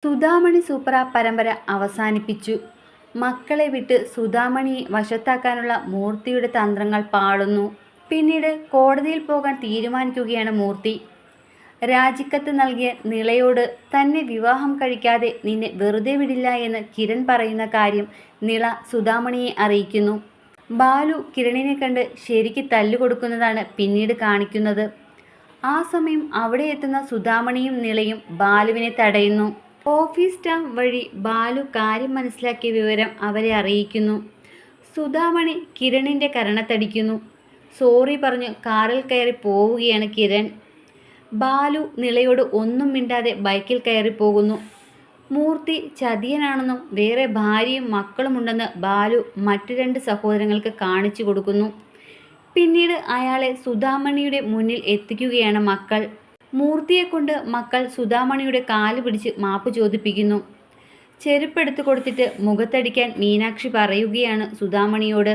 സുധാമണി സൂപ്പറ പരമ്പര അവസാനിപ്പിച്ചു. മക്കളെ വിട്ട് സുധാമണിയെ വശത്താക്കാനുള്ള മൂർത്തിയുടെ തന്ത്രങ്ങൾ പാളുന്നു. പിന്നീട് കോടതിയിൽ പോകാൻ തീരുമാനിക്കുകയാണ് മൂർത്തി. രാജിക്കത്ത് നൽകിയ നിളയോട് തന്നെ വിവാഹം കഴിക്കാതെ നിന്നെ വെറുതെ വിടില്ല എന്ന് കിരൺ പറയുന്ന കാര്യം നിള സുധാമണിയെ അറിയിക്കുന്നു. ബാലു കിരണിനെ കണ്ട് ശരിക്ക് തല്ലുകൊടുക്കുന്നതാണ് പിന്നീട് കാണിക്കുന്നത്. ആ സമയം അവിടെ എത്തുന്ന സുധാമണിയും നിളയും ബാലുവിനെ തടയുന്നു. ഓഫീസ് സ്റ്റാഫ് വഴി ബാലു കാര്യം മനസ്സിലാക്കിയ വിവരം അവരെ അറിയിക്കുന്നു. സുധാമണി കിരണിൻ്റെ കരണത്തടിക്കുന്നു. സോറി പറഞ്ഞ് കാറിൽ കയറി പോവുകയാണ് കിരൺ. ബാലു നിളയോട് ഒന്നും മിണ്ടാതെ ബൈക്കിൽ കയറി പോകുന്നു. മൂർത്തി ചതിയനാണെന്നും വേറെ ഭാര്യയും മക്കളുമുണ്ടെന്ന് ബാലു മറ്റു 2 സഹോദരങ്ങൾക്ക് കാണിച്ചു കൊടുക്കുന്നു. പിന്നീട് അയാളെ സുധാമണിയുടെ മുന്നിൽ എത്തിക്കുകയാണ് മക്കൾ. മൂർത്തിയെക്കൊണ്ട് മക്കൾ സുധാമണിയുടെ കാല് പിടിച്ച് മാപ്പ് ചോദിപ്പിക്കുന്നു. ചെരുപ്പെടുത്തു കൊടുത്തിട്ട് മുഖത്തടിക്കാൻ മീനാക്ഷി പറയുകയാണ് സുധാമണിയോട്.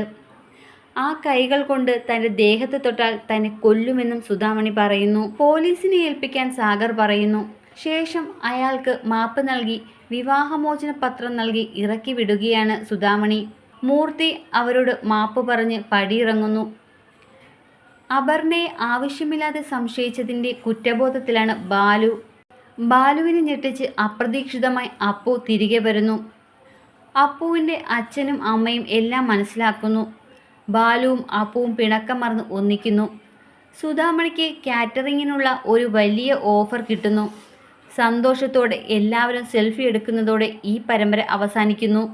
ആ കൈകൾ കൊണ്ട് തൻ്റെ ദേഹത്ത് തൊട്ടാൽ തന്നെ കൊല്ലുമെന്നും സുധാമണി പറയുന്നു. പോലീസിനെ ഏൽപ്പിക്കാൻ സാഗർ പറയുന്നു. ശേഷം അയാൾക്ക് മാപ്പ് നൽകി വിവാഹമോചന പത്രം നൽകി ഇറക്കി വിടുകയാണ് സുധാമണി. മൂർത്തി അവരോട് മാപ്പ് പറഞ്ഞ് പടിയിറങ്ങുന്നു. അപർണയെ ആവശ്യമില്ലാതെ സംശയിച്ചതിൻ്റെ കുറ്റബോധത്തിലാണ് ബാലു. ബാലുവിനെ ഞെട്ടിച്ച് അപ്രതീക്ഷിതമായി അപ്പു തിരികെ വരുന്നു. അപ്പുവിൻ്റെ അച്ഛനും അമ്മയും എല്ലാം മനസ്സിലാക്കുന്നു. ബാലുവും അപ്പുവും പിണക്കം മറന്ന് ഒന്നിക്കുന്നു. സുധാമണിക്ക് കാറ്ററിങ്ങിനുള്ള ഒരു വലിയ ഓഫർ കിട്ടുന്നു. സന്തോഷത്തോടെ എല്ലാവരും സെൽഫി എടുക്കുന്നതോടെ ഈ പരമ്പര അവസാനിക്കുന്നു.